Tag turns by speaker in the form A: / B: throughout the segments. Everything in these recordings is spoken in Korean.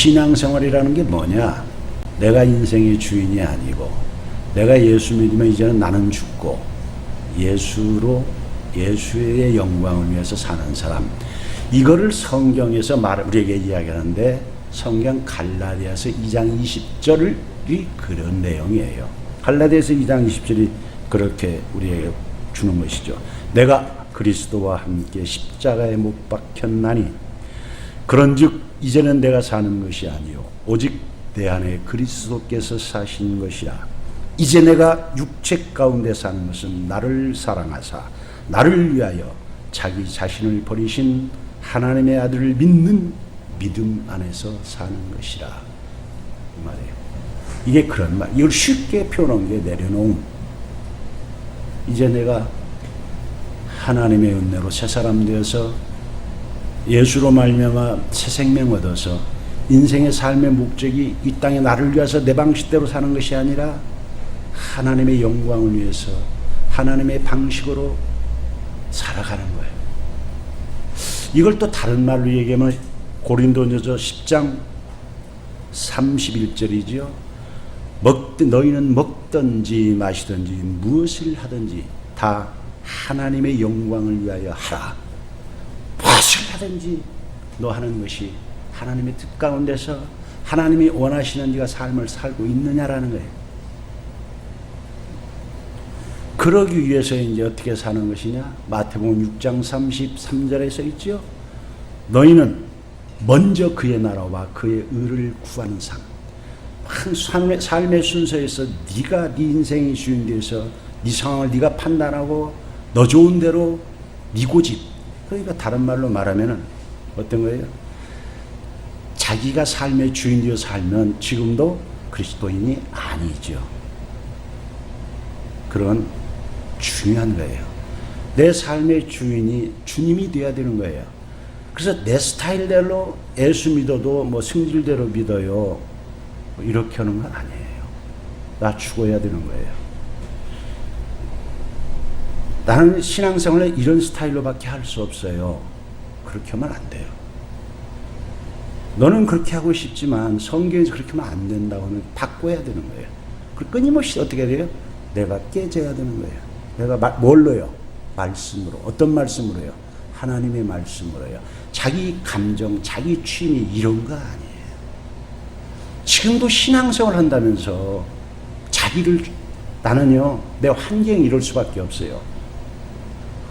A: 신앙생활이라는 게 뭐냐? 내가 인생의 주인이 아니고 내가 예수 믿으면 이제는 나는 죽고 예수의 영광을 위해서 사는 사람. 이거를 성경에서 우리에게 이야기하는데 성경 갈라디아서 2장 20절이 그런 내용이에요. 갈라디아서 2장 20절이 그렇게 우리에게 주는 것이죠. 내가 그리스도와 함께 십자가에 못 박혔나니 그런즉 이제는 내가 사는 것이 아니요 오직 내 안에 그리스도께서 사신 것이라. 이제 내가 육체 가운데 사는 것은 나를 사랑하사 나를 위하여 자기 자신을 버리신 하나님의 아들을 믿는 믿음 안에서 사는 것이라. 이 말이에요. 이게 그런 말. 이걸 쉽게 표현한 게 내려놓음. 이제 내가 하나님의 은혜로 새 사람 되어서 예수로 말미암아 새 생명 얻어서 인생의 삶의 목적이 이 땅에 나를 위해서 내 방식대로 사는 것이 아니라 하나님의 영광을 위해서 하나님의 방식으로 살아가는 거예요. 이걸 또 다른 말로 얘기하면 고린도전서 10장 31절이죠. 너희는 먹든지 마시든지 무엇을 하든지 다 하나님의 영광을 위하여 하라. 무엇을 하든지 너 하는 것이 하나님의 뜻 가운데서 하나님이 원하시는 네가 삶을 살고 있느냐라는 거예요. 그러기 위해서 이제 어떻게 사는 것이냐? 마태복음 6장 33절에 써 있죠. 너희는 먼저 그의 나라와 그의 의를 구하는 삶의 순서에서 네가 네 인생의 주인 되어서 네 상황을 네가 판단하고 너 좋은 대로 네 고집. 그러니까 다른 말로 말하면은 어떤 거예요? 자기가 삶의 주인 되어 살면 지금도 그리스도인이 아니죠. 그런 중요한 거예요. 내 삶의 주인이 주님이 되어야 되는 거예요. 그래서 내 스타일대로 예수 믿어도 뭐 승질대로 믿어요. 이렇게 하는 건 아니에요. 나 죽어야 되는 거예요. 나는 신앙생활을 이런 스타일로밖에 할 수 없어요. 그렇게 하면 안 돼요. 너는 그렇게 하고 싶지만 성경에서 그렇게 하면 안 된다고 하면 바꿔야 되는 거예요. 그리고 끊임없이 어떻게 돼요? 내가 깨져야 되는 거예요. 내가 뭘로요? 말씀으로. 어떤 말씀으로요? 하나님의 말씀으로요. 자기 감정, 자기 취미 이런 거 아니에요. 지금도 신앙생활 한다면서 자기를 나는요 내 환경이 이럴 수밖에 없어요.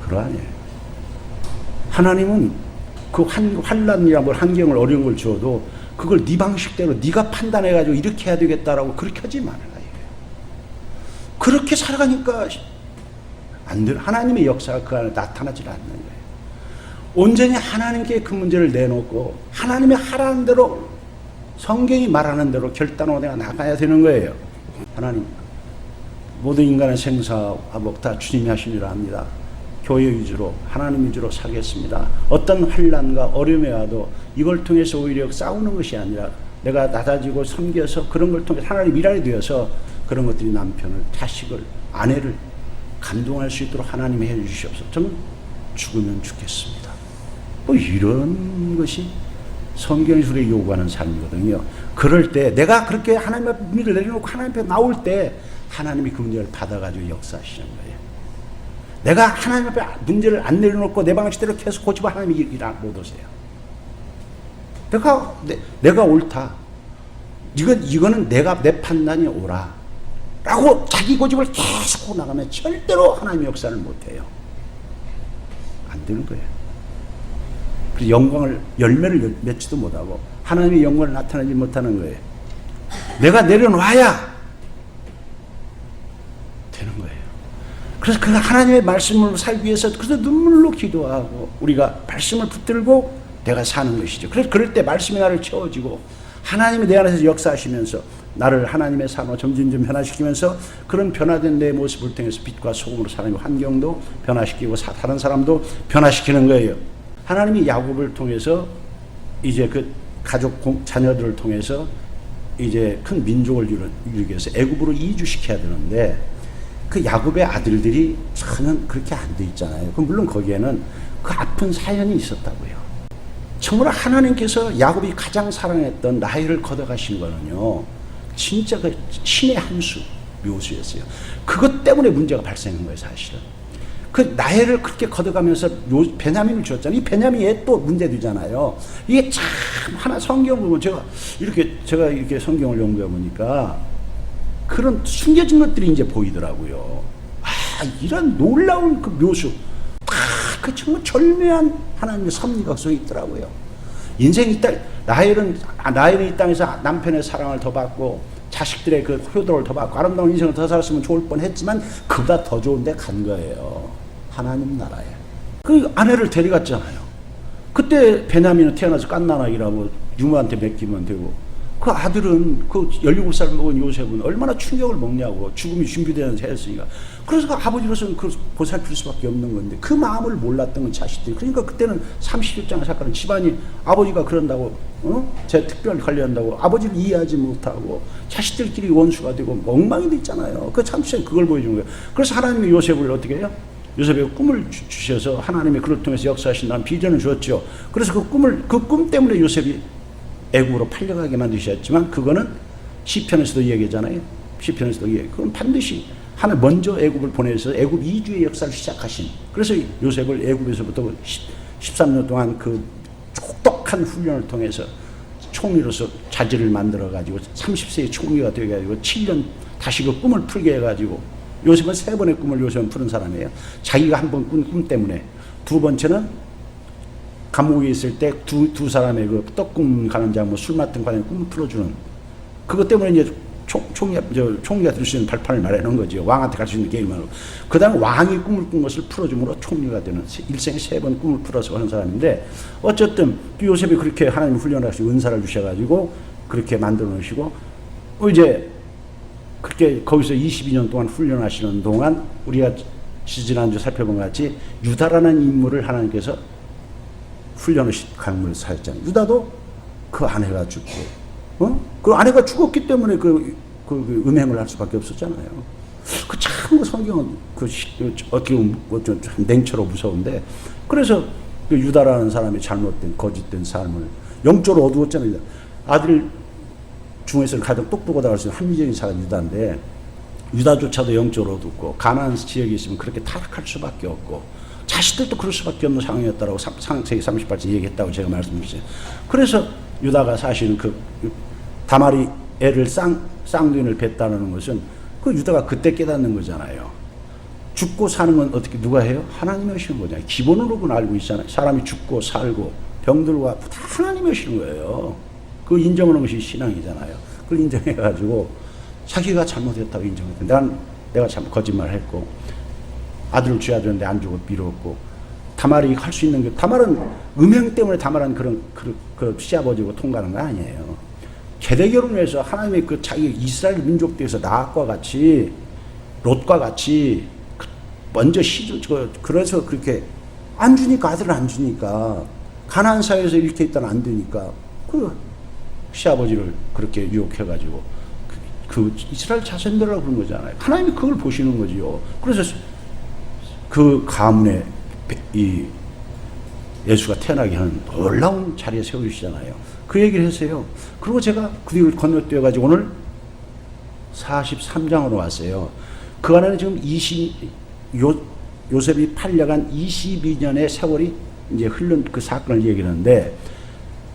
A: 그거 아니에요. 하나님은 그 환난이나 뭐 환경을 어려운 걸 주어도 그걸 네 방식대로 네가 판단해가지고 이렇게 해야 되겠다라고 그렇게 하지 말아요. 그렇게 살아가니까 안 돼. 하나님의 역사가 그 안에 나타나지 않는 거예요. 온전히 하나님께 그 문제를 내놓고 하나님의 하라는 대로 성경이 말하는 대로 결단하고 내가 나가야 되는 거예요. 하나님 모든 인간의 생사하고 다 주님이 하시니라 합니다. 교회 위주로 하나님 위주로 살겠습니다. 어떤 환난과 어려움이 와도 이걸 통해서 오히려 싸우는 것이 아니라 내가 낮아지고 섬겨서 그런 걸 통해서 하나님 일하게 되어서 그런 것들이 남편을 자식을 아내를 감동할 수 있도록 하나님이 해주시옵소서. 저는 죽으면 죽겠습니다. 뭐 이런 것이 성경에서 우리에게 요구하는 삶이거든요. 그럴 때 내가 그렇게 하나님 앞에 문제를 내려놓고 하나님 앞에 나올 때 하나님이 그 문제를 받아가지고 역사하시는 거예요. 내가 하나님 앞에 문제를 안 내려놓고 내 방식대로 계속 고치고 하나님이 일 못 오세요. 내가 옳다. 이거는 내 판단이 옳아. 라고 자기 고집을 계속 하고 나가면 절대로 하나님의 역사를 못해요. 안 되는 거예요. 그래서 영광을 열매를 맺지도 못하고 하나님의 영광을 나타내지 못하는 거예요. 내가 내려놔야 되는 거예요. 그래서 그 하나님의 말씀으로 살기 위해서 그래서 눈물로 기도하고 우리가 말씀을 붙들고 내가 사는 것이죠. 그래서 그럴 때 말씀이 나를 채워지고 하나님이 내 안에서 역사하시면서 나를 하나님의 삶으로 점점 변화시키면서 그런 변화된 내 모습을 통해서 빛과 소금으로 사는 환경도 변화시키고 다른 사람도 변화시키는 거예요. 하나님이 야곱을 통해서 이제 그 가족 자녀들을 통해서 이제 큰 민족을 이루기 위해서 애굽으로 이주시켜야 되는데 그 야곱의 아들들이 전혀 그렇게 안 돼 있잖아요. 물론 거기에는 그 아픈 사연이 있었다고요. 정말 하나님께서 야곱이 가장 사랑했던 라헬을 걷어가신 거는요, 진짜 그 신의 한 수, 묘수였어요. 그것 때문에 문제가 발생한 거예요, 사실은. 그 라헬을 그렇게 걷어가면서 베냐민을 주었잖아요. 이 베냐민이 또 문제되잖아요. 이게 참 하나 성경을 보면 제가 이렇게 성경을 연구해 보니까 그런 숨겨진 것들이 이제 보이더라고요. 아, 이런 놀라운 그 묘수, 그 정말 절묘한 하나님의 섭리가 속에 있더라고요. 인생이 라헬은 이 땅에서 남편의 사랑을 더 받고 자식들의 그 효도를 더 받고 아름다운 인생을 더 살았으면 좋을 뻔했지만 그보다 더 좋은 데 간 거예요. 하나님 나라에. 그 아내를 데려갔잖아요. 그때 베냐민은 태어나서 갓난아기라고 유모한테 맡기면 되고, 그 아들은 그 17살 먹은 요셉은 얼마나 충격을 먹냐고, 죽음이 준비되는 새였으니까. 그래서 그 아버지로서는 그 보살필 수밖에 없는 건데 그 마음을 몰랐던 건 자식들이. 그러니까 그때는 30일장 사건은 집안이 아버지가 그런다고 제 특별 관리한다고 아버지를 이해하지 못하고 자식들끼리 원수가 되고 엉망이 됐잖아요. 그 참치 그걸 보여준 거예요. 그래서 하나님이 요셉을 어떻게 해요? 요셉에게 꿈을 주셔서 하나님이 그를 통해서 역사하신다는 비전을 주었죠. 그래서 그 꿈 때문에 요셉이 애굽으로 팔려가게 만드셨지만 그거는 시편에서도 얘기하잖아요. 시편에서도 얘기. 그건 반드시 하나님 먼저 애굽을 보내서 애굽 이주의 역사를 시작하신. 그래서 요셉을 애굽에서부터 13년 동안 그 똑똑한 훈련을 통해서 총리로서 자질을 만들어 가지고 30세의 총리가 되어 가지고 7년 다시 그 꿈을 풀게 해 가지고 요셉은 3번의 꿈을 요셉은 푸는 사람이에요. 자기가 한 번 꾼 꿈 때문에. 두 번째는 감옥에 있을 때 두 사람의 그 떡꿈 가는 장모 술 맡은 관련 꿈을 풀어주는 그것 때문에 이제 총리가 될 수 있는 발판을 마련한 거죠. 왕한테 갈 수 있는 게임을 하고. 그 다음에 왕이 꿈을 꾼 것을 풀어줌으로 총리가 되는 일생에 3번 꿈을 풀어서 하는 사람인데 어쨌든 요셉이 그렇게 하나님 훈련하시고 은사를 주셔가지고 그렇게 만들어 놓으시고 이제 그렇게 거기서 22년 동안 훈련하시는 동안 우리가 지난주 살펴본 것 같이 유다라는 인물을 하나님께서 훈련을 강물을 사였잖아요. 유다도 그 아내가 죽고 그 아내가 죽었기 때문에 그 음행을 할 수밖에 없었잖아요. 참 성경은 어떻게 보면 좀 냉철하고 무서운데 그래서 그 유다라는 사람이 잘못된 거짓된 삶을 영적으로 어두웠잖아요. 아들 중에서 가장 똑똑하다고 할 수 있는 합리적인 사람이 유다인데 유다조차도 영적으로 어둡고 가나안 지역에 있으면 그렇게 타락할 수밖에 없고 자식들도 그럴 수밖에 없는 상황이었다라고 창세기 38절 얘기했다고 제가 말씀드렸어요. 그래서 유다가 사실은 그 다말이 애를 쌍둥이를 뱄다는 것은 그 유다가 그때 깨닫는 거잖아요. 죽고 사는 건 어떻게 누가 해요? 하나님이 하시는 거잖아요. 기본으로 그건 알고 있잖아요. 사람이 죽고 살고 병들고 아프고 다 하나님이 하시는 거예요. 그 인정하는 것이 신앙이잖아요. 그걸 인정해가지고 자기가 잘못했다고 인정했고 내가 참 거짓말을 했고 아들을 줘야 되는데 안 주고 미뤘고 다말이 할 수 있는 게 다말은 음행 때문에 다말은 그런 시아버지고 통과하는 거 아니에요. 계대 결혼을 해서 하나님의 그 자기 이스라엘 민족대에서 나악과 같이 롯과 같이 먼저 그래서 그렇게 안 주니까 아들을 안 주니까 가나안 사회에서 이렇게 있다는 안 되니까 그 시아버지를 그렇게 유혹해가지고 그 이스라엘 자손들이라고 부른 거잖아요. 하나님이 그걸 보시는 거지요. 그래서 그 가문에 이 예수가 태어나게 하는 놀라운 자리에 세워주시잖아요. 그 얘기를 했어요. 그리고 제가 그 뒤를 건너뛰어가지고 오늘 43장으로 왔어요. 그 안에는 지금 요셉이 팔려간 22년의 세월이 이제 흐른 그 사건을 얘기하는데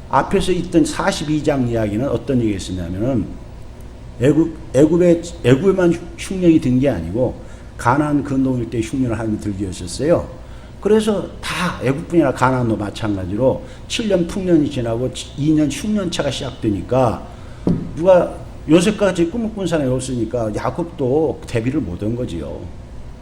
A: 앞에서 있던 42장 이야기는 어떤 얘기가 있었냐면은 애굽에만 흉년이 든 게 아니고 가나안 근동일 때 흉년을 하나님이 들게 하셨어요. 그래서 다 애굽뿐이나 가나안도 마찬가지로 7년 풍년이 지나고 2년 흉년차가 시작되니까 누가 요셉까지 꿈을 꾼 사람이 없으니까 야곱도 대비를 못한 거지요.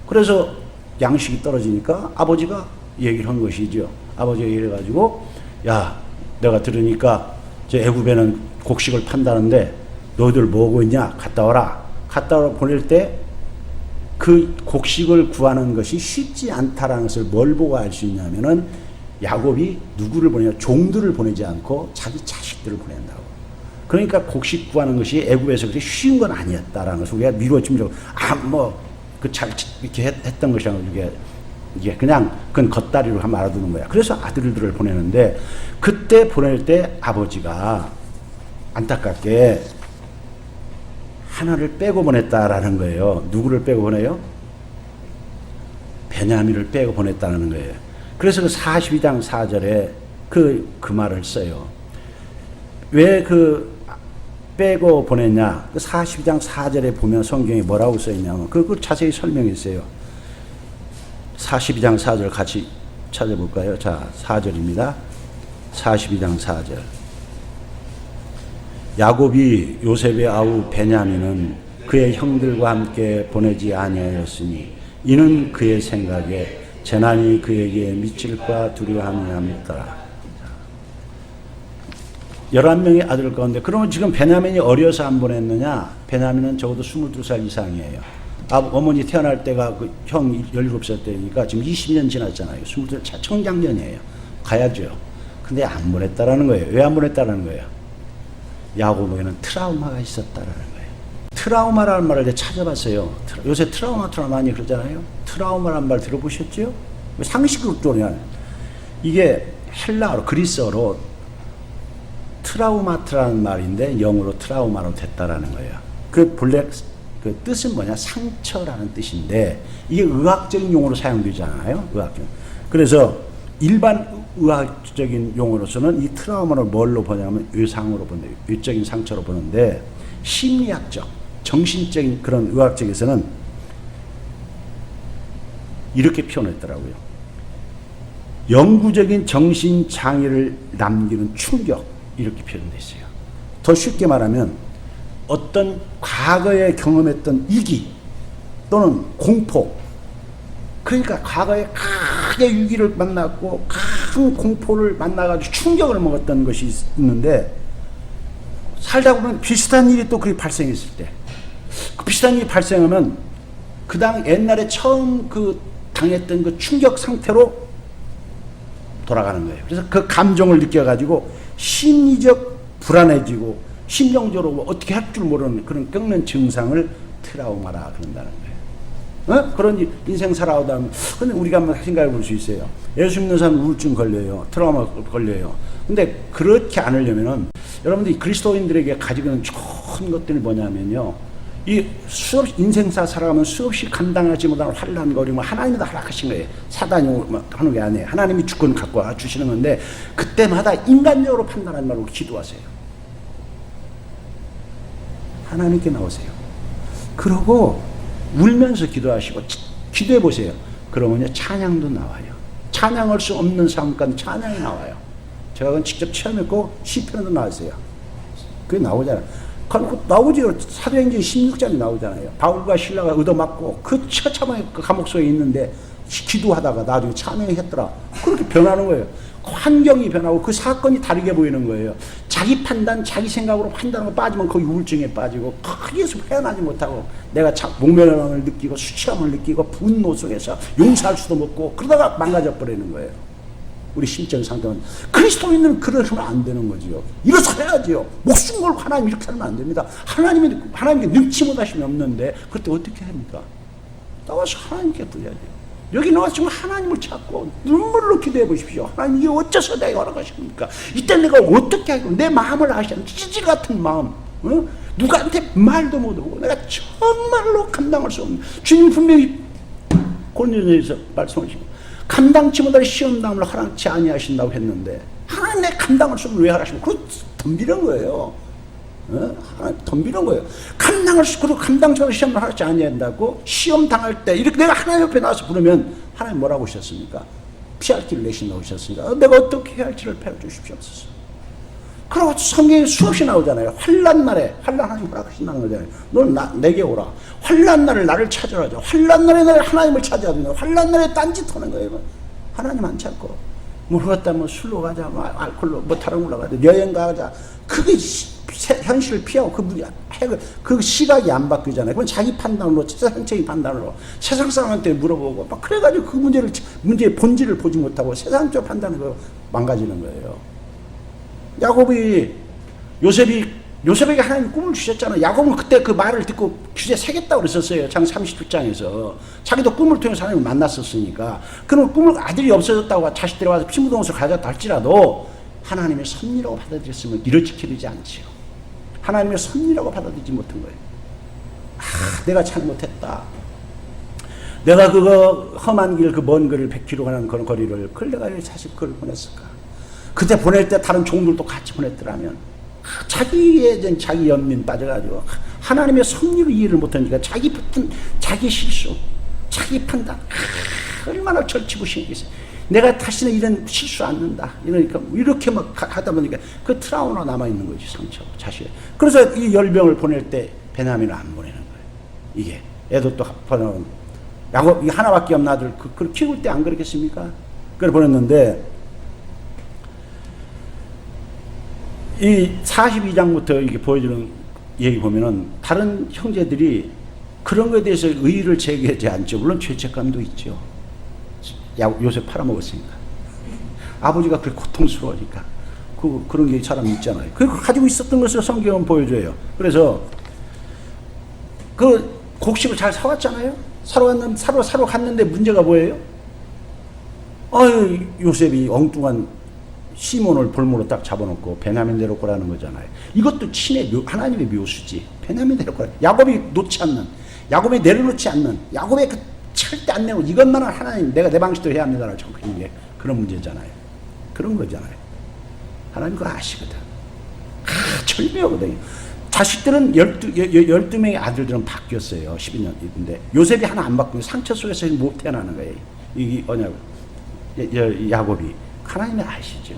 A: 그래서 양식이 떨어지니까 아버지가 얘기를 한 것이죠. 아버지가 얘기를 해가지고 야 내가 들으니까 저 애굽에는 곡식을 판다는데 너희들 뭐하고 있냐? 갔다 와라. 갔다 와라 보낼 때 그 곡식을 구하는 것이 쉽지 않다라는 것을 뭘 보고 알 수 있냐면은 야곱이 누구를 보내냐? 종들을 보내지 않고 자기 자식들을 보낸다고. 그러니까 곡식 구하는 것이 애굽에서 그렇게 쉬운 건 아니었다라는 것을 우리가 미루어지면 이렇게 했던 것이라고 이게 이게 그냥 그건 겉다리로 말아두는 거야. 그래서 아들들을 보내는데 그때 보낼 때 아버지가 안타깝게 하나를 빼고 보냈다라는 거예요. 누구를 빼고 보내요? 베냐민을 빼고 보냈다는 거예요. 그래서 그 42장 4절에 그 말을 써요. 왜 빼고 보냈냐? 그 42장 4절에 보면 성경에 뭐라고 써있냐면 그걸 자세히 설명했어요. 42장 4절 같이 찾아볼까요? 자, 4절입니다. 42장 4절. 야곱이 요셉의 아우 베냐민은 그의 형들과 함께 보내지 아니하였으니 이는 그의 생각에 재난이 그에게 미칠까 두려워함이었더라. 11명의 아들 가운데 그러면 지금 베냐민이 어려서 안 보냈느냐? 베냐민은 적어도 22살 이상이에요. 어머니 태어날 때가 그 형 17살 때니까 지금 20년 지났잖아요. 22살 청장년이에요. 가야죠. 근데 안 보냈다라는 거예요. 왜 안 보냈다라는 거예요? 야곱에게는 트라우마가 있었다라는 거예요. 트라우마라는 말을 내가 찾아봤어요. 요새 트라우마 많이 그러잖아요. 트라우마라는 말 들어보셨죠? 상식으로 그냥 이게 헬라어로 그리스어로 트라우마트라는 말인데 영어로 트라우마로 됐다라는 거예요. 그 본래 그 뜻은 뭐냐? 상처라는 뜻인데 이게 의학적인 용어로 사용되잖아요. 의학적. 그래서 일반 의학적인 용어로서는 이 트라우마를 뭘로 보냐면 외상으로 보는데 외적인 상처로 보는데 심리학적, 정신적인 그런 의학적에서는 이렇게 표현했더라고요. 영구적인 정신 장애를 남기는 충격 이렇게 표현됐어요. 더 쉽게 말하면 어떤 과거에 경험했던 위기 또는 공포, 그러니까 과거에 크게 위기를 만났고 큰 공포를 만나가지고 충격을 먹었던 것이 있는데 살다 보면 비슷한 일이 또 그게 발생했을 때 그 비슷한 일이 발생하면 그 옛날에 처음 그 당했던 그 충격 상태로 돌아가는 거예요. 그래서 그 감정을 느껴가지고 심리적 불안해지고 심정적으로 어떻게 할 줄 모르는 그런 겪는 증상을 트라우마라 그런다는 거예요. 그런 인생 살아오다 보면 근데 우리가 한번 생각해 볼 수 있어요. 예수 믿는 사람 우울증 걸려요. 트라우마 걸려요. 근데 그렇게 않으려면은 여러분들이 그리스도인들에게 가지고 있는 좋은 것들이 뭐냐면요. 이 인생사 살아가면 수없이 감당하지 못하는 환난 거리면 하나님이 다 허락하신 거예요. 사단이 하는 게 아니에요. 하나님이 주권 갖고 와 주시는 건데 그때마다 인간적으로 판단하지 말고 기도하세요. 하나님께 나오세요. 그러고 울면서 기도하시고 기도해 보세요. 그러면요 찬양도 나와요. 찬양할 수 없는 상황 가운데 찬양이 나와요. 제가 그건 직접 체험했고 시편에도 나왔어요. 그게 나오잖아요. 나오죠. 사도행전 16장이 나오잖아요. 바울과 실라가 얻어맞고 그 처참한 그 감옥 속에 있는데 기도하다가 나중에 찬양했더라. 그렇게 변하는 거예요. 환경이 변하고 그 사건이 다르게 보이는 거예요. 자기 판단, 자기 생각으로 판단하고 빠지면 거기 우울증에 빠지고 거기에서 헤어나지 못하고 내가 목매함을 느끼고 수치함을 느끼고 분노 속에서 용서할 수도 없고 그러다가 망가져 버리는 거예요. 우리 심적 상태는 그리스도인은 그러시면 안 되는 거지요. 일어서야지요. 목숨 걸고 하나님 이렇게 하면 안 됩니다. 하나님께 능치 못하심이 없는데 그때 어떻게 합니까? 나와서 하나님께 드려야죠. 여기 나와서 지금 하나님을 찾고 눈물로 기도해 보십시오. 하나님 이게 어째서 내가 허락하십니까? 이때 내가 어떻게 하고 내 마음을 아시는 찌질 같은 마음, 누구한테 말도 못하고 내가 정말로 감당할 수 없는 주님 분명히 고린도전서에서 말씀하시고 감당치 못할 시험당을 허락치 아니하신다고 했는데 하나님 내 감당할 수 없는 왜 하라시면 그거 덤비는 거예요. 하나님 덤비는 거예요. 그리고 감당치 못할 시험을 허락치 아니한다고 시험 당할 때 이렇게 내가 하나님 옆에 나와서 부르면 하나님 뭐라고 하셨습니까? 피할 길을 내신다고 하셨습니까? 내가 어떻게 해야 할지를 펴주십시옵소서. 그러고 성경에 수없이 나오잖아요. 환난 날에 환난 하나님 허락하신다는 거잖아요. 넌 내게 오라. 환난 날에 나를 찾으라. 환난 날에 하나님을 찾아야 된다. 환난 날에 딴짓하는 거예요. 하나님 안 찾고 모르겠다 뭐 술로 가자, 뭐 알코올로 뭐 다른 걸로 가자, 여행 가자. 그게 현실을 피하고 그 시각이 안 바뀌잖아요. 그건 자기 판단으로 세상적인 판단으로 세상 사람한테 물어보고 막 그래가지고 그 문제의 본질을 보지 못하고 세상적 판단으로 망가지는 거예요. 요셉이 요셉에게 하나님 꿈을 주셨잖아. 야곱은 그때 그 말을 듣고 규제 세겠다고 그랬었어요. 장 36장에서. 자기도 꿈을 통해서 하나님을 만났었으니까. 그럼 꿈을 아들이 없어졌다고 자식들이 와서 피무동수를 가졌다 할지라도 하나님의 섭리라고 받아들였으면 이렇게 되지 않지요. 하나님의 섭리라고 받아들이지 못한 거예요. 내가 잘못했다. 내가 그거 험한 길, 그 먼 거리를 100km 가는 그런 거리를 그걸 내가 왜 사실 그걸 보냈을까? 그때 보낼 때 다른 종들도 같이 보냈더라면 자기의 자기 연민 빠져가지고 하나님의 섭리를 이해를 못하니까 자기 실수, 자기 판단 얼마나 절치부심이겠어요. 내가 다시는 이런 실수 않는다. 이러니까 이렇게 막 하다 보니까 그 트라우마 남아 있는 거지, 상처 자식. 그래서 이 열병을 보낼 때 베냐민을 안 보내는 거예요. 이게 애도 또 보내는 야곱 하나밖에 없는 아들 그걸 키울 때 안 그렇겠습니까? 그걸 보냈는데 이 42장부터 이렇게 보여주는 얘기 보면은 다른 형제들이 그런 것에 대해서 의의를 제기하지 않죠. 물론 죄책감도 있죠. 요셉 팔아먹었으니까. 아버지가 그렇게 고통스러우니까. 그런 게 사람 있잖아요. 그 가지고 있었던 것을 성경은 보여줘요. 그래서 그 곡식을 잘 사왔잖아요. 사러 갔는데 문제가 뭐예요? 요셉이 엉뚱한 시몬을 볼모로 딱 잡아놓고 베냐민 데려오라는 거잖아요. 이것도 하나님의 묘수지. 베냐민 데려오라. 야곱이 놓지 않는, 야곱이 내려놓지 않는, 야곱의 그 절대 안 내고 이것만은 하나님 내가 내 방식대로 해야 합니다라고 적는 게 그런 문제잖아요. 그런 거잖아요. 하나님 그거 아시거든. 절묘하거든요. 자식들은 12명의 아들들은 바뀌었어요. 12년인데 요셉이 하나 안 바꾸면 상처 속에서 못 태어나는 거예요. 이게 야곱이. 하나님이 아시죠.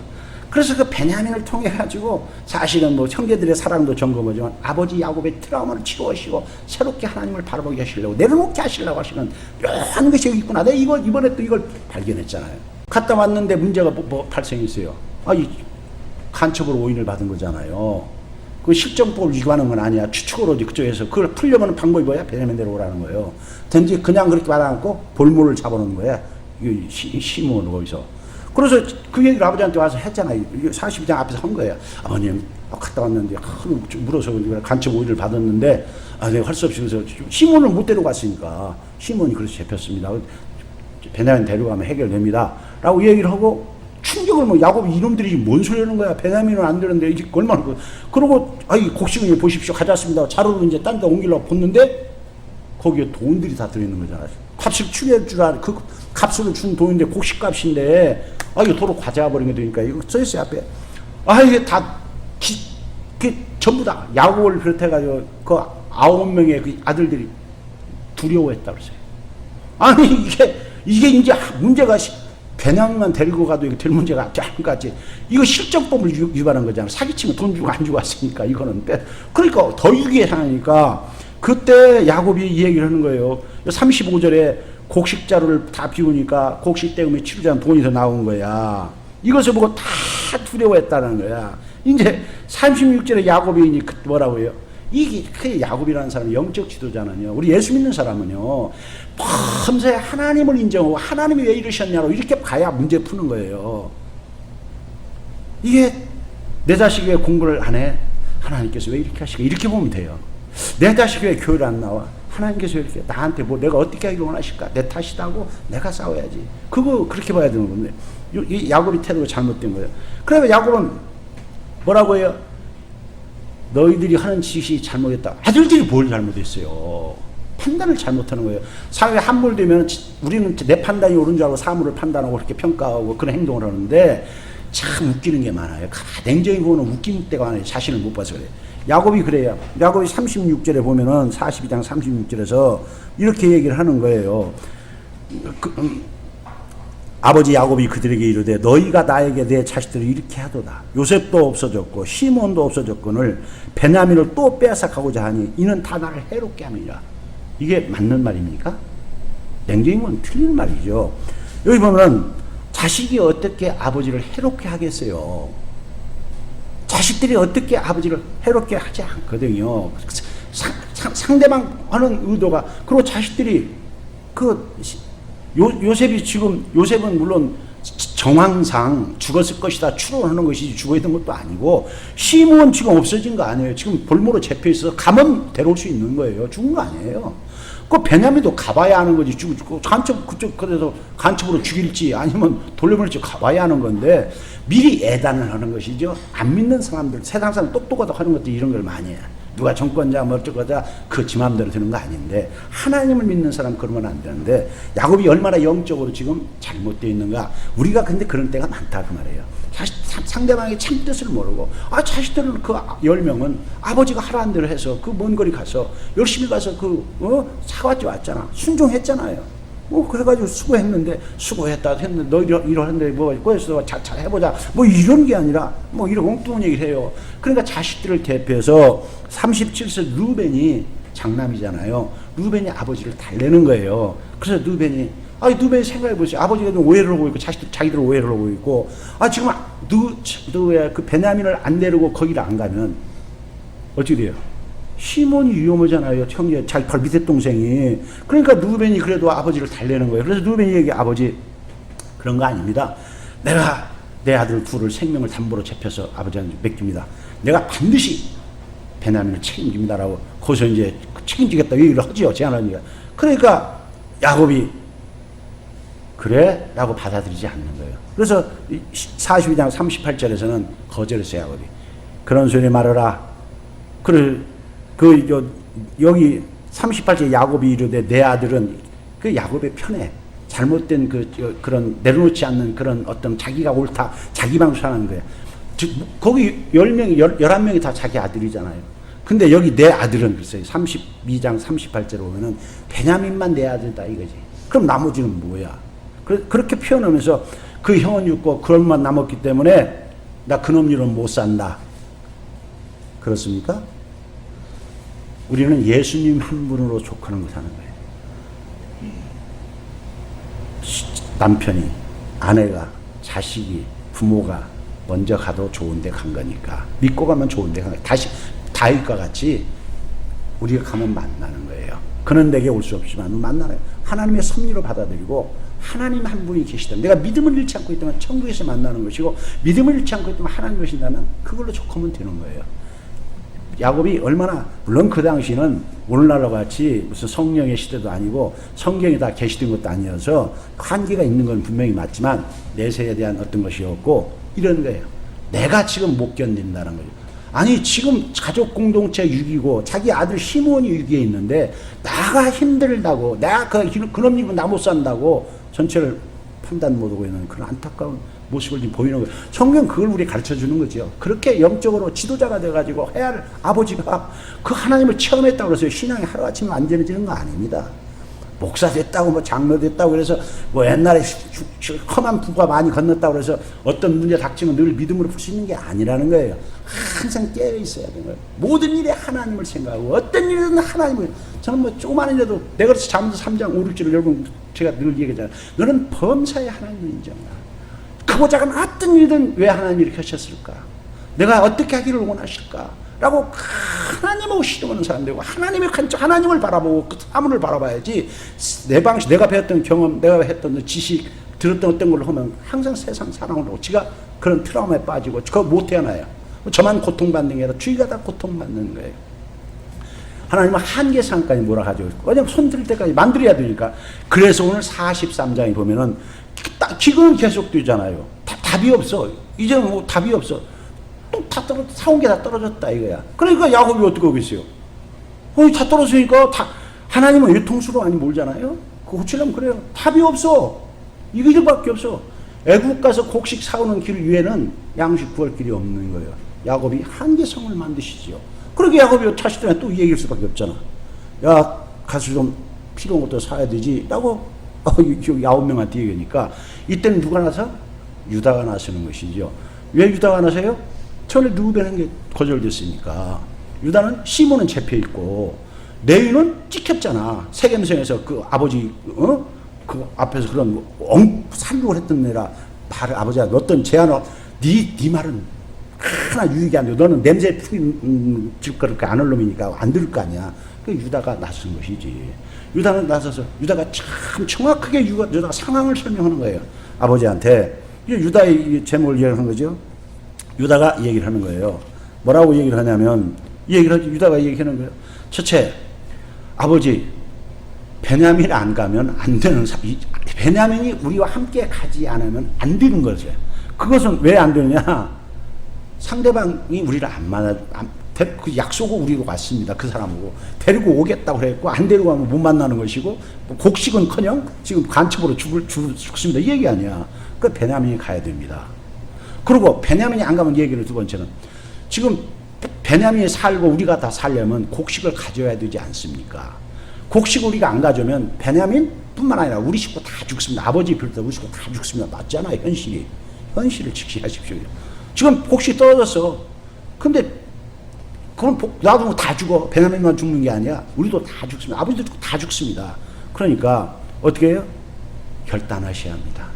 A: 그래서 그 베냐민을 통해 가지고 사실은 뭐 형제들의 사랑도 점검하지만 아버지 야곱의 트라우마를 치료하시고 새롭게 하나님을 바라보게 하시려고 내려놓게 하시려고 하시는 묘한 것이 여기 있구나. 내가 이번에 또 이걸 발견했잖아요. 갔다 왔는데 문제가 뭐 발생했어요. 이 간첩으로 오인을 받은 거잖아요. 그 실정법을 위반한 건 아니야. 추측으로 그쪽에서 그걸 풀려면 방법이 뭐야? 베냐민대로 오라는 거예요. 든지 그냥 그렇게 말 안 하고 볼모를 잡아놓은 거야. 시몬 거기서. 그래서 그 얘기를 아버지한테 와서 했잖아요. 42장 앞에서 한 거예요. 아버님, 갔다 왔는데 물어서 간첩 오인을 받았는데 내가 할 수 없이 그래서 시몬을 못 데려갔으니까 시몬이 그래서 잡혔습니다. 베냐민 데려가면 해결됩니다. 라고 얘기를 하고 충격을 야곱이 이놈들이 뭔 소리 하는 거야. 베냐민은 안 되는데 이게 얼마나 그러고 곡식을 보십시오. 가져왔습니다. 자루로 이제 딴 데 옮기려고 봤는데 거기에 돈들이 다 들어있는 거잖아요. 값을 추리할 줄 알아. 그 값으로 준 돈인데 곡식값인데 이거 도로 가져와버린 게 되니까 이거 써있어요 앞에. 이게 다 전부 다 야곱을 비롯해가지고 그 9명의 그 아들들이 두려워했다 그랬어요. 이게 이제 문제가 베냐민만 데리고 가도 이거 될 문제가 아니지. 이거 실정법을 위반한 거잖아. 사기치면 돈 주고 안 주고 왔으니까 이거는 그러니까 더 유기에 상하니까 그때 야곱이 이 얘기를 하는 거예요. 35절에 곡식 자루를 다 비우니까 곡식 때문에 치루자는 돈이 더 나온 거야. 이것을 보고 다 두려워했다는 거야. 이제 36절에 야곱이 뭐라고 해요? 이게 야곱이라는 사람은 영적 지도자는요. 우리 예수 믿는 사람은요. 밤새 하나님을 인정하고 하나님이 왜 이러셨냐고 이렇게 가야 문제 푸는 거예요. 이게 내 자식이 왜 공부를 안 해? 하나님께서 왜 이렇게 하시고 이렇게 보면 돼요. 내 자식이 왜 교회를 안 나와? 하나님께서 이렇게 나한테 내가 어떻게 하기를 원하실까? 내 탓이다고 내가 싸워야지. 그렇게 봐야 되는 건데 이 야곱이 태도가 잘못된 거예요. 그러면 야곱은 뭐라고 해요? 너희들이 하는 짓이 잘못했다. 아들들이 뭘 잘못했어요? 판단을 잘못하는 거예요. 사회에 함몰되면 우리는 내 판단이 옳은 줄 알고 사물을 판단하고 그렇게 평가하고 그런 행동을 하는데 참 웃기는 게 많아요. 냉정히 보면 웃긴 때가 많아요. 자신을 못 봐서 그래요. 야곱이 그래요. 야곱이 36절에 보면은 42장 36절에서 이렇게 얘기를 하는 거예요. 아버지 야곱이 그들에게 이르되 너희가 나에게 내 자식들을 이렇게 하도다. 요셉도 없어졌고 시몬도 없어졌거늘 베냐민을 또 빼앗아가고자 하니 이는 다 나를 해롭게 함이라. 이게 맞는 말입니까? 냉정히 보면 틀린 말이죠. 여기 보면 자식이 어떻게 아버지를 해롭게 하겠어요? 자식들이 어떻게 아버지를 해롭게 하지 않거든요. 상대방 하는 의도가. 그리고 자식들이 요셉은 물론 정황상 죽었을 것이다 추론하는 것이지 죽어있던 것도 아니고 시몬 지금 없어진 거 아니에요. 지금 볼모로 잡혀 있어서 가면 데려올 수 있는 거예요. 죽은 거 아니에요. 그 베냐민도 가봐야 하는 거지. 죽고 간첩 그쪽 그래서 간첩으로 죽일지 아니면 돌려보낼지 가봐야 하는 건데 미리 예단을 하는 것이죠. 안 믿는 사람들, 세상 사람 똑똑하다 하는 것도 이런 걸 많이 해. 누가 정권자 뭐 어쩌고자 그 지 맘대로 되는 거 아닌데 하나님을 믿는 사람 그러면 안 되는데 야곱이 얼마나 영적으로 지금 잘못되어 있는가. 우리가 근데 그런 때가 많다 그 말이에요. 상대방의 참 뜻을 모르고 자식들은 그 10명은 아버지가 하라는 대로 해서 그 먼 거리 가서 열심히 가서 사과지 왔잖아. 순종했잖아요. 그래가지고 수고했다 했는데 너 이러는데 그래서 잘 해보자 이런 게 아니라 이런 엉뚱한 얘기를 해요. 그러니까 자식들을 대표해서 37세 루벤이 장남이잖아요. 루벤이 아버지를 달래는 거예요. 그래서 루벤이 생각해보세요. 아버지가 좀 오해를 하고 있고 자기들 오해를 하고 있고 지금 그 베냐민을 안 데리고 거기를 안 가면 어떻게 돼요? 시몬이 위험하잖아요. 형제 자기 발 밑에 동생이. 그러니까 루벤이 그래도 아버지를 달래는 거예요. 그래서 루벤이 얘기 아버지 그런 거 아닙니다. 내가 내 아들 둘을 생명을 담보로 잡혀서 아버지한테 맡깁니다. 내가 반드시 베냐민을 책임집니다라고 거기서 이제 책임지겠다 얘기를 하지요. 제안하니까. 그러니까 야곱이 그래? 라고 받아들이지 않는 거예요. 그래서 42장 38절에서는 거절했어요. 야곱이. 그런 소리 말하라. 여기 38절 야곱이 이르되 내 아들은 그 야곱의 편에 잘못된 그런 내려놓지 않는 그런 어떤 자기가 옳다 자기 방수하는 거예요. 거기 11명이 다 자기 아들이잖아요. 근데 여기 내 아들은 글쎄요. 32장 38절에 보면은 베냐민만 내 아들이다 이거지. 그럼 나머지는 뭐야? 그렇게 표현하면서 그 형은 죽고 그런만 남았기 때문에 나 그놈 일은 못 산다. 그렇습니까? 우리는 예수님 한 분으로 족하는 거 사는 거예요. 남편이, 아내가, 자식이, 부모가 먼저 가도 좋은 데 간 거니까 믿고 가면 좋은 데 간 거예요. 다시 다윗과 같이 우리가 가면 만나는 거예요. 그는 내게 올 수 없지만 만나요. 하나님의 섭리로 받아들이고 하나님 한 분이 계시다. 내가 믿음을 잃지 않고 있다면 천국에서 만나는 것이고 믿음을 잃지 않고 있다면 하나님 계신다면 그걸로 족하면 되는 거예요. 야곱이 얼마나 물론 그 당시는 오늘날과 같이 무슨 성령의 시대도 아니고 성경이 다 계시된 것도 아니어서 한계가 있는 건 분명히 맞지만 내세에 대한 어떤 것이었고 이런 거예요. 내가 지금 못 견딘다는 거죠. 아니 지금 가족 공동체 6이고 자기 아들 시몬이 6위에 있는데 나가 힘들다고 내가 그놈 입은 나 못 산다고 전체를 판단 못하고 있는 그런 안타까운 모습을 지금 보이는 거예요. 성경 그걸 우리 가르쳐 주는 거죠. 그렇게 영적으로 지도자가 돼가지고 해야 할 아버지가 그 하나님을 체험했다고 그래서 신앙이 하루아침에 완전해지는 거 아닙니다. 목사 됐다고 장로 됐다고 그래서 옛날에 험한 부가 많이 건넜다고 그래서 어떤 문제 닥치면 늘 믿음으로 풀 수 있는 게 아니라는 거예요. 항상 깨어 있어야 되는 거예요. 모든 일에 하나님을 생각하고 어떤 일이든 하나님을. 저는 조그마한 일에도 내가 그래서 잠언서 3장 5, 6절을 여러분 제가 늘 얘기하잖아요. 너는 범사에 하나님을 인정하라. 크고 작은 어떤 일이든 왜 하나님이 이렇게 하셨을까? 내가 어떻게 하기를 원하실까? 라고 하나님하고 시도하는 사람들이고 하나님의 관점, 하나님을 바라보고 그 사물을 바라봐야지 내 방식, 내가 배웠던 경험, 내가 했던 지식, 들었던 어떤 걸로 하면 항상 세상 사랑을 하고 지가 그런 트라우마에 빠지고 그거 못 태어나요. 저만 고통받는 게 아니라 주위가 다 고통받는 거예요. 하나님은 한계상까지 몰아가지고 있고 왜냐면 손 들 때까지 만들어야 되니까. 그래서 오늘 43장에 보면은 지금은 계속되잖아요. 답이 없어. 이제는 답이 없어. 또 다 사온 게 다 떨어졌다 이거야. 그러니까 야곱이 어떻게 하겠어요? 다 떨어지니까 하나님은 유통수로 많이 몰잖아요. 그거 고치려면 그래요. 답이 없어. 이거밖에 없어. 애국 가서 곡식 사오는 길 위에는 양식 구할 길이 없는 거예요. 야곱이 한계성을 만드시지요. 그러게 야곱이 자식들한테 또 얘기할 수밖에 없잖아. 야 가서 좀 필요한 것도 사야 되지 라고 9명한테 얘기하니까 이때는 누가 나서? 유다가 나서는 것이죠. 왜 유다가 나서요? 처음에 루벤은 게 거절됐으니까. 유다는 시몬은 잡혀있고 레위는 찍혔잖아. 세겜성에서 그 아버지 그 앞에서 그런 살육을 했던 애라 아버지가 어떤 제안을 네 말은 하나 유익이 안 돼. 너는 냄새 풀질 거를 안 할 놈이니까 안 들을 거 아니야. 그 유다가 나선 것이지. 유다는 나서서 유다가 참 정확하게 유다가 상황을 설명하는 거예요. 아버지한테. 유다의 제목을 이야기하는 거죠. 유다가 얘기를 하는 거예요. 뭐라고 얘기를 하냐면, 유다가 얘기하는 거예요. 첫째, 아버지, 베냐민 안 가면 안 되는, 베냐민이 우리와 함께 가지 않으면 안 되는 거죠. 그것은 왜 안 되느냐? 상대방이 우리를 안 만나, 그 약속을 우리로 왔습니다. 그 사람하고. 데리고 오겠다고 그랬고, 안 데리고 가면 못 만나는 것이고, 곡식은 커녕 지금 간첩으로 죽습니다. 이 얘기 아니야. 그 베냐민이 가야 됩니다. 그리고 베냐민이 안 가면 얘기를 두 번째는, 지금 베냐민이 살고 우리가 다 살려면 곡식을 가져야 되지 않습니까? 곡식을 우리가 안 가져오면 베냐민 뿐만 아니라 우리 식구 다 죽습니다. 아버지 비롯해 우리 식구 다 죽습니다. 맞잖아요. 현실을 직시하십시오. 지금 곡식이 떨어졌어. 근데 그럼 나도 다 죽어. 베냐민만 죽는 게 아니야. 우리도 다 죽습니다. 아버지도 다 죽습니다. 그러니까 어떻게 해요? 결단하셔야 합니다.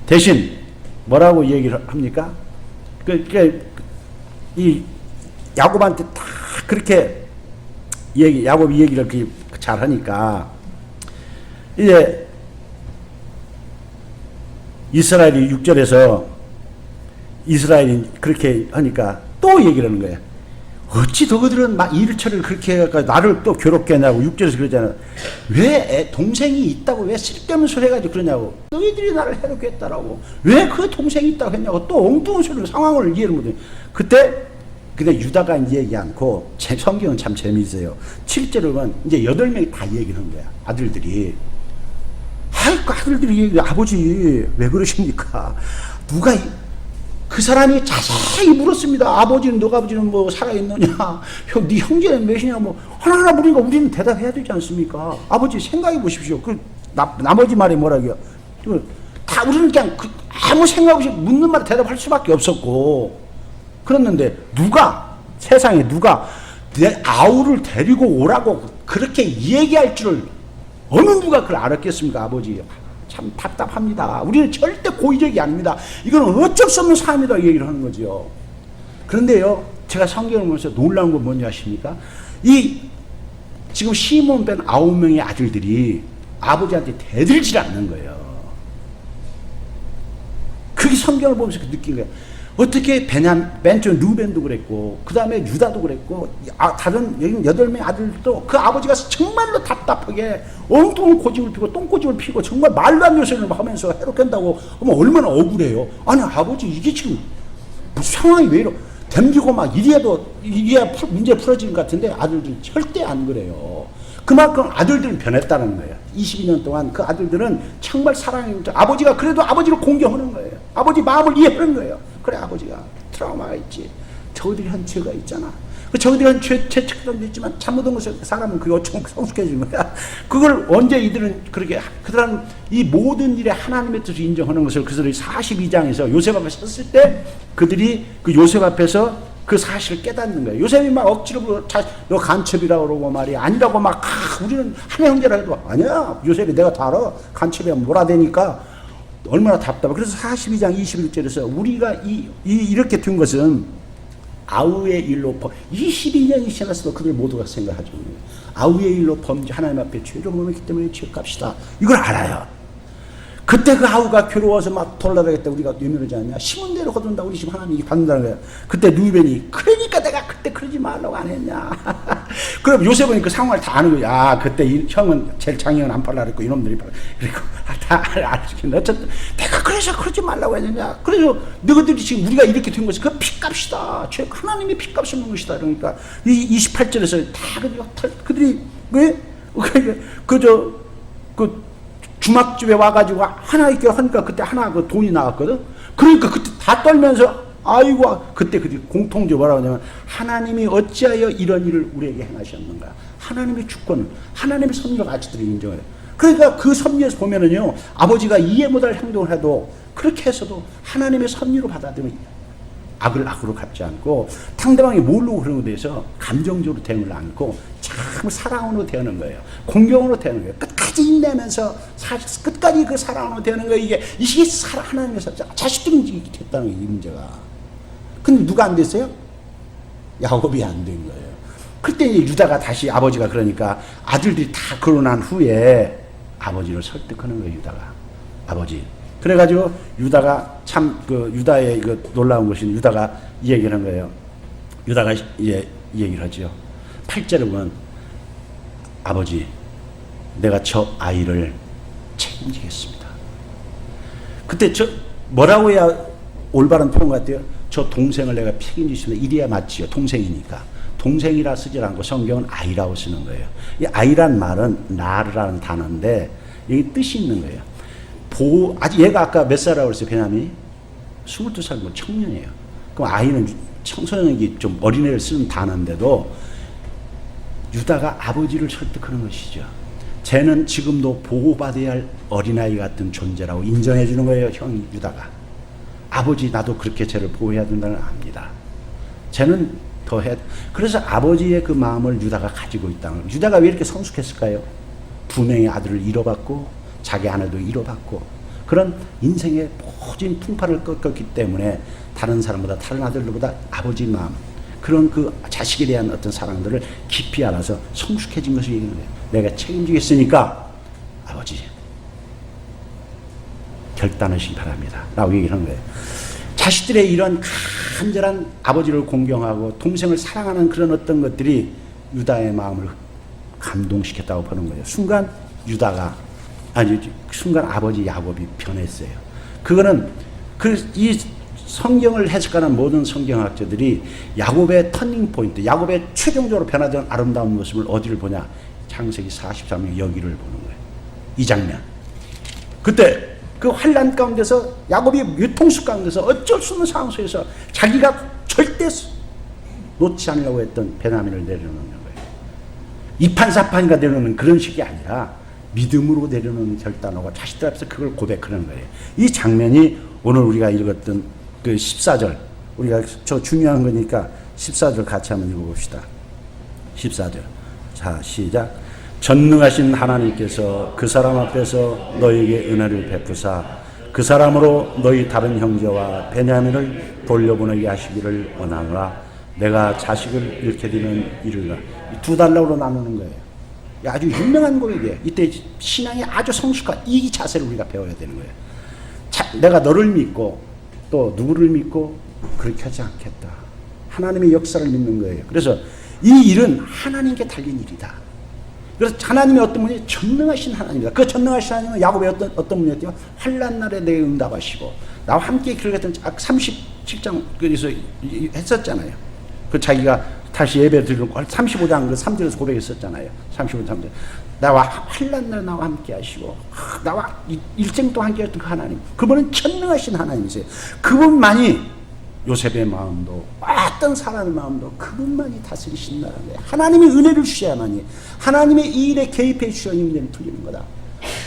A: 대신 뭐라고 얘기를 합니까? 이 야곱한테 다 그렇게 야곱이 얘기를 그렇게 잘 하니까, 이제 이스라엘이 6절에서 이스라엘이 그렇게 하니까 또 얘기를 하는 거예요. 어찌 너희들은 막 일처리를 그렇게 해가 나를 또 괴롭게 하냐고. 6절에서 그러잖아. 왜 동생이 있다고 왜 쓸데없는 소리 해가지고 그러냐고. 너희들이 나를 해롭게 했다라고. 왜 그 동생이 있다고 했냐고. 또 엉뚱한 소리로 상황을 이해를 못해. 그때 근데 유다가 이제 얘기 않고, 성경은 참 재미있어요. 7절에 보면 이제 8명이 다 얘기를 한 거야. 아들들이. 그 아들들이 얘기, 아버지 왜 그러십니까? 누가 그 사람이 자세히 물었습니다. 아버지는, 너가 아버지는 뭐 살아있느냐? 네 형제는 몇이냐? 뭐 하나하나 물으니까 우리는 대답해야 되지 않습니까? 아버지 생각해 보십시오. 나머지 말이 뭐라고요? 다 우리는 그냥 아무 생각 없이 묻는 말에 대답할 수밖에 없었고, 그랬는데 세상에 누가 내 아우를 데리고 오라고 그렇게 얘기할 줄을 어느 누가 그걸 알았겠습니까? 아버지 참 답답합니다. 우리는 절대 고의적이 아닙니다. 이건 어쩔 수 없는 삶이다 얘기를 하는 거죠. 그런데요, 제가 성경을 보면서 놀라운 건 뭔지 아십니까? 지금 시몬 뺀 9명의 아들들이 아버지한테 대들질 않는 거예요. 그게 성경을 보면서 느낀 거예요. 어떻게 맨 처음 루벤도 그랬고, 그 다음에 유다도 그랬고, 다른 8명의 아들도 그 아버지가 정말로 답답하게 엉뚱한 고집을 피고 똥고집을 피고 정말 말도 안 되는 소리를 하면서 해롭게 한다고 하면 얼마나 억울해요. 아니 아버지 이게 지금 무슨 상황이 왜 이러, 덤비고 막 이래야 문제 풀어지는 것 같은데 아들들은 절대 안 그래요. 그만큼 아들들은 변했다는 거예요. 22년 동안 그 아들들은 정말 사랑했는데, 아버지가 그래도 아버지를 공경하는 거예요. 아버지 마음을 이해하는 거예요. 그래, 아버지가 트라우마가 있지. 저들이 한 죄가 있잖아. 저들이 한 죄책감도 있지만 잘못한 것을 사람은 그게 어쩌면 성숙해지는 거야. 그걸 언제 이들은 그렇게, 그들은 이 모든 일에 하나님의 뜻을 인정하는 것을 그들이 42장에서 요셉 앞에 섰을 때 그들이 그 요셉 앞에서 그 사실을 깨닫는 거예요. 요셉이 막 억지로 너 간첩이라고 그러고 말이야. 아니라고 막, 우리는 하나 형제라 해도 아니야. 요셉이 내가 다 알아. 간첩이야. 몰아대니까 얼마나 답답해. 그래서 42장 21절에서 우리가 이렇게 된 것은 아우의 일로 22년이 지났어도 그들 모두가 생각하죠. 아우의 일로 하나님 앞에 죄를 범했기 때문에 죄값이다. 이걸 알아요. 그때 그 아우가 괴로워서 막 돌아다녔다 우리가 유명하지 않냐. 심은 대로 거둔다. 우리 집 하나님이 받는다는 거야. 그때 루벤이 그러니까 내가 그때 그러지 말라고 안 했냐. 그럼 요셉은 그 상황을 다 아는 거야. 그때 형은 제일 장형은 안 팔라 그랬고 이놈들이 팔라. 그리고 다 알았겠네. 어쨌든 내가 그래서 그러지 말라고 했느냐. 그래서 너희들이 지금 우리가 이렇게 된 것이 그 핏값이다. 하나님이 핏값을 먹는 것이다. 그러니까 이 28절에서 다 그들이 왜 주막집에 와가지고 하나 있게 하니까 그때 하나 그 돈이 나왔거든. 그러니까 그때 다 떨면서 아이고, 그때 공통적으로 뭐라고 하냐면 하나님이 어찌하여 이런 일을 우리에게 행하셨는가. 하나님의 주권을, 하나님의 섭리를 아직들이 인정해요. 그러니까 그 섭리에서 보면은요, 아버지가 이해 못할 행동을 해도 그렇게 해서도 하나님의 섭리로 받아들이면 악을 악으로 갚지 않고 상대방이 모르고 그런 것에 대해서 감정적으로 대응을 않고 참 사랑으로 대하는 거예요. 공경으로 대하는 거예요. 끝까지 인내면서 끝까지 그 사랑으로 대하는 거예요. 이게 하나님의 자식들이 됐다는 게 이 문제가. 근데 누가 안 됐어요? 야곱이 안 된 거예요. 그때 이제 유다가 다시 아버지가 그러니까 아들들이 다 결혼한 후에 아버지를 설득하는 거예요. 유다가. 아버지, 그래가지고 유다가 참 그 유다의 이거 놀라운 것이 유다가 이 얘기를 한 거예요. 유다가 이제 이 얘기를 하죠. 8절에 보면 아버지 내가 저 아이를 책임지겠습니다. 그때 저 뭐라고 해야 올바른 표현 같아요? 저 동생을 내가 책임지겠습니다. 이래야 맞지요. 동생이니까. 동생이라 쓰지 않고 성경은 아이라고 쓰는 거예요. 이 아이란 말은 나르라는 단어인데 여기 뜻이 있는 거예요. 아직 얘가 아까 몇 살이라고 그랬어요? 베냐민이? 22살 뭐 청년이에요. 그럼 아이는 청소년기 좀 어린애를 쓰는 단어인데도 유다가 아버지를 설득하는 것이죠. 쟤는 지금도 보호받아야 할 어린아이 같은 존재라고 인정해 주는 거예요. 형 유다가. 아버지 나도 그렇게 쟤를 보호해야 된다는 걸 압니다. 쟤는 더 해야 돼. 그래서 아버지의 그 마음을 유다가 가지고 있다는 거예요. 유다가 왜 이렇게 성숙했을까요? 두 명의 아들을 잃어봤고 자기 아내도 잃어봤고 그런 인생의 모든 풍파를 꺾었기 때문에 다른 사람보다 다른 아들들보다 아버지 마음 그런 그 자식에 대한 어떤 사랑들을 깊이 알아서 성숙해진 것을 얘기하는 거예요. 내가 책임지겠으니까 아버지 결단하시기 바랍니다 라고 얘기하는 거예요. 자식들의 이런 간절한 아버지를 공경하고 동생을 사랑하는 그런 어떤 것들이 유다의 마음을 감동시켰다고 보는 거예요. 순간 아버지 야곱이 변했어요. 그거는 이 성경을 해석하는 모든 성경학자들이 야곱의 터닝 포인트, 야곱의 최종적으로 변화된 아름다운 모습을 어디를 보냐? 창세기 43년 여기를 보는 거예요. 이 장면. 그때 그 환난 가운데서 야곱이 유통수 가운데서 어쩔 수 없는 상황 속에서 자기가 절대 놓지 않으려고 했던 베냐민을 내려놓는 거예요. 이판사판이가 내려놓는 그런 식이 아니라 믿음으로 내려놓는 결단하고 자식들 앞에서 그걸 고백하는 거예요. 이 장면이 오늘 우리가 읽었던 그 14절 우리가 저 중요한 거니까 14절 같이 한번 읽어봅시다. 14절 자 시작. 전능하신 하나님께서 그 사람 앞에서 너에게 은혜를 베푸사 그 사람으로 너희 다른 형제와 베냐민을 돌려보내게 하시기를 원하노라. 내가 자식을 잃게 되는 이르라. 두 달락으로 나누는 거예요. 아주 유명한 고백이에요. 이때 신앙이 아주 성숙한 이 자세를 우리가 배워야 되는 거예요. 내가 너를 믿고 또 누구를 믿고 그렇게 하지 않겠다. 하나님의 역사를 믿는 거예요. 그래서 이 일은 하나님께 달린 일이다. 그래서 하나님의 어떤 분이 전능하신 하나님이다. 그 전능하신 하나님은 야곱의 어떤 분이었죠? 환난 날에 내게 응답하시고 나와 함께 길을 갔던 37장 그래서 했었잖아요. 그 자기가 다시 예배 드리고 35장 그 3절에서 고백했었잖아요. 35장 나와 환난 날 나와 함께 하시고 나와 일생 동안 함께 했던 그 하나님, 그분은 전능하신 하나님이세요. 그분만이 요셉의 마음도 어떤 사람의 마음도 그분만이 다스리신다는 거예요. 하나님의 은혜를 주셔야만이 하나님의 이 일에 개입해 주셔야 문제는 풀리는 거다.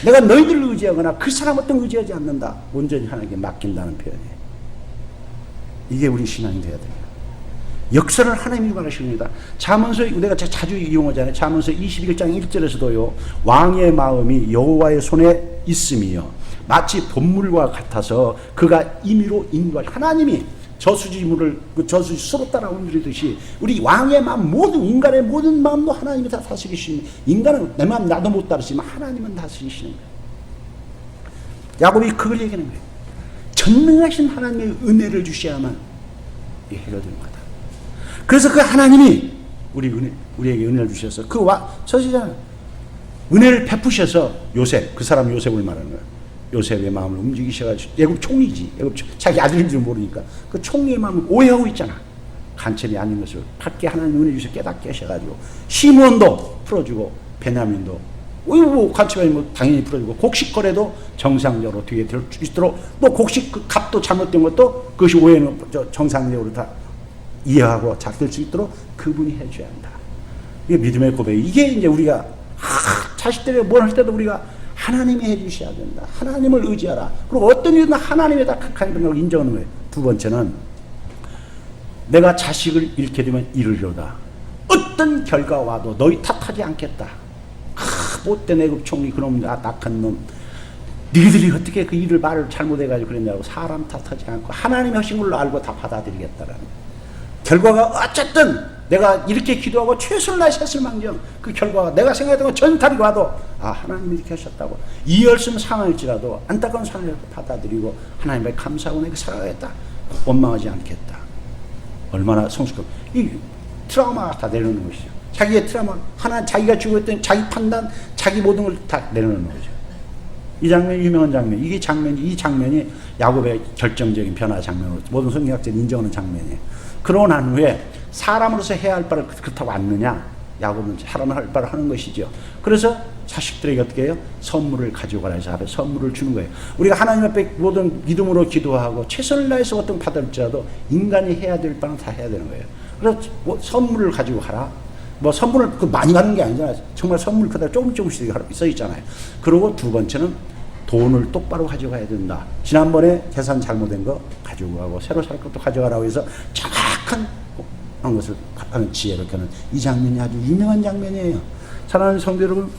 A: 내가 너희들을 의지하거나 그 사람 어떤 의지하지 않는다. 온전히 하나님께 맡긴다는 표현이에요. 이게 우리 신앙이 되어야 돼요. 역사를 하나님이 일관하십니다. 잠언서 내가 자주 이용하잖아요. 잠언서 21장 1절에서도요. 왕의 마음이 여호와의 손에 있음이요 마치 본물과 같아서 그가 임의로 인도할 하나님이 저수지물을 저수지 수로 따라 움직이듯이 우리 왕의 마음 모든 인간의 모든 마음도 하나님이 다 다스리시는 인간은 내 마음 나도 못 다루지만 하나님은 다스리시는 거예요. 야곱이 그걸 얘기하는 거예요. 전능하신 하나님의 은혜를 주셔야만 이게 해결되는 거다. 그래서 그 하나님이 우리에게 은혜를 주셔서 저시잖아요. 은혜를 베푸셔서 요셉, 그 사람 요셉을 말하는 거예요. 요셉의 마음을 움직이셔가지고 애굽 총리지, 자기 아들인 줄 모르니까 그 총리의 마음을 오해하고 있잖아. 간첩이 아닌 것을 밖에 하나님 은혜 주셔서 깨닫게 하셔가지고 시므온도 풀어주고 베냐민도 뭐 간첩이 아니면 당연히 풀어주고 곡식거래도 정상적으로 뒤에 들 수 있도록 또 곡식 그 값도 잘못된 것도 그것이 오해는 정상적으로 다 이해하고 작될 수 있도록 그분이 해줘야 한다. 이게 믿음의 고백. 이게 이제 우리가 자식들이 뭘 할 때도 우리가 하나님이 해주셔야 된다. 하나님을 의지하라. 그리고 어떤 일이든 하나님에다 극한을 인정하는 거예요. 두 번째는 내가 자식을 잃게 되면 이르려다. 어떤 결과가 와도 너희 탓하지 않겠다. 못된 애굽 총리 그놈 낙한 놈. 너희들이 어떻게 그 일을 말을 잘못해가지고 그랬냐고 사람 탓하지 않고 하나님이 하신 걸로 알고 다 받아들이겠다라는 결과가 어쨌든 내가 이렇게 기도하고 최선을 다해서 했을 망정 그 결과가 내가 생각했던 건 전달이 와도 하나님이 이렇게 하셨다고 이열심 상황일지라도 안타까운 상황을 받아들이고 하나님께 감사하고 내가 살아가겠다. 원망하지 않겠다. 얼마나 성숙한 이 트라우마가 다 내려놓는 것이죠. 자기의 트라우마 하나 자기가 죽었던 자기 판단 자기 모든 걸 다 내려놓는 거죠. 이 장면이 유명한 장면. 이 장면이 야곱의 결정적인 변화 장면으로 모든 성경학자들이 인정하는 장면이에요. 그러고 난 후에 사람으로서 해야 할 바를 그렇다고 않느냐? 야곱은 사람을 할 바를 하는 것이죠. 그래서 자식들에게 어떻게 해요? 선물을 가져가라 해서 앞에 선물을 주는 거예요. 우리가 하나님 앞에 모든 믿음으로 기도하고 최선을 다해서 어떤 받을지라도 인간이 해야 될 바는 다 해야 되는 거예요. 그래서 뭐 선물을 가지고 가라. 뭐 선물을 많이 가는 게 아니잖아요. 정말 선물 그대로 조금씩 써 있잖아요. 그리고 두 번째는 돈을 똑바로 가져가야 된다. 지난번에 계산 잘못된 거 가지고 가고 새로 살 것도 가져가라고 해서 정확한 것을 하는 지혜를 켜는 이 장면이 아주 유명한 장면이에요. 사랑하는 성도 여러분,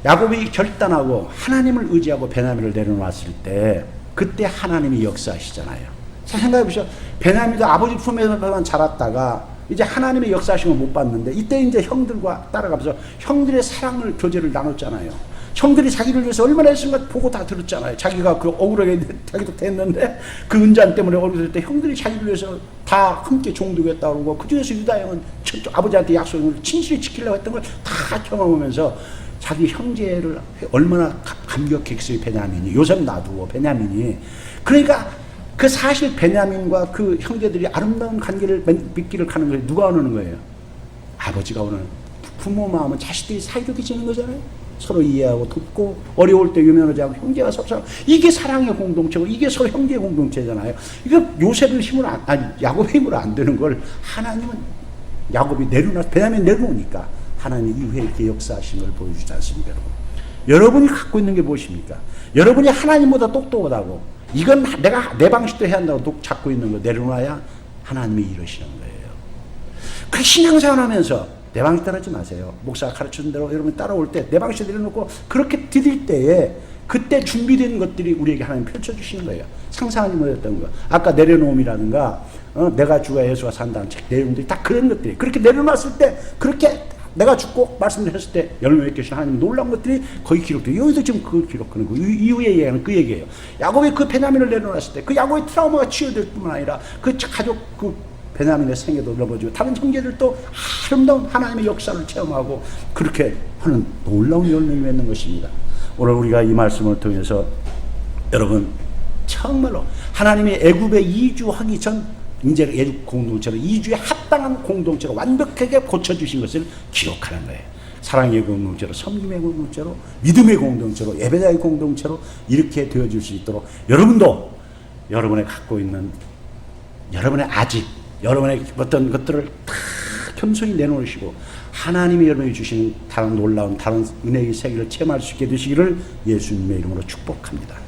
A: 야곱이 결단하고 하나님을 의지하고 베냐민을 내려놨을 때 그때 하나님이 역사하시잖아요. 생각해 보시죠. 베냐민도 아버지 품에서만 자랐다가 이제 하나님의 역사하심을 못 봤는데 이때 이제 형들과 따라가면서 형들의 사랑을 교제를 나눴잖아요. 형들이 자기를 위해서 얼마나 했는가 보고 다 들었잖아요. 자기가 그 억울하게 자기도 됐는데 그 은잔 때문에 억울했을 때 형들이 자기를 위해서 다 함께 종두겠다고 그러고 그 중에서 유다 형은 아버지한테 약속을 진실히 지키려고 했던 걸 다 경험하면서 자기 형제를 얼마나 감격했어요. 베냐민이 요셉 놔두고 베냐민이 그러니까 그 사실 베냐민과 그 형제들이 아름다운 관계를 맺기를 가는 거예요. 누가 원하는 거예요? 아버지가 원하는 부모 마음은 자식들이 사이좋게 지는 거잖아요. 서로 이해하고 돕고 어려울 때 유면하지 않고 형제가 서로 이게 사랑의 공동체고 이게 서로 형제의 공동체잖아요. 이거 요셉의 힘으로 야곱의 힘으로 안 되는 걸 하나님은 야곱이 베냐민 내려놓으니까 하나님이 이후에 이렇게 역사하신 걸 보여주지 않습니까, 여러분? 여러분이 갖고 있는 게 무엇입니까? 여러분이 하나님보다 똑똑하다고 이건 내가 내 방식대로 해야 한다고 잡고 있는 거 내려놔야 하나님이 이러시는 거예요. 그 신앙생활 하면서 내 방식 따르지 마세요. 목사가 가르치는 대로 여러분 따라올 때 내 방식 내려놓고 그렇게 디딜 때에 그때 준비된 것들이 우리에게 하나님 펼쳐주시는 거예요. 상상하지 못했던 거. 아까 내려놓음이라든가 내가 주가 예수가 산다는 책 내용들이 다 그런 것들이 그렇게 내려놨을 때 그렇게 내가 죽고 말씀드렸을 때 열매 맺게 하신 하나님 놀라운 것들이 거의 기록돼요. 여기서 지금 그걸 기록하는 거예요. 이후에 얘기하는 그 얘기예요. 야곱이 그 베냐민을 내려놨을 때 그 야곱의 트라우마가 치유될 뿐만 아니라 그 가족 그 베냐민의 생애도 넘어지고 다른 형제들도 아름다운 하나님의 역사를 체험하고 그렇게 하는 놀라운 열매를 맺는 것입니다. 오늘 우리가 이 말씀을 통해서 여러분 정말로 하나님이 애굽에 이주하기 전 이제 애굽 공동체로 이주에 합당한 공동체로 완벽하게 고쳐주신 것을 기록하는 거예요. 사랑의 공동체로, 섬김의 공동체로, 믿음의 공동체로, 예배자의 공동체로 이렇게 되어줄 수 있도록 여러분도 여러분의 갖고 있는 여러분의 아직 여러분의 어떤 것들을 다 겸손히 내놓으시고 하나님이 여러분에게 주시는 다른 놀라운 다른 은혜의 세계를 체험할 수 있게 되시기를 예수님의 이름으로 축복합니다.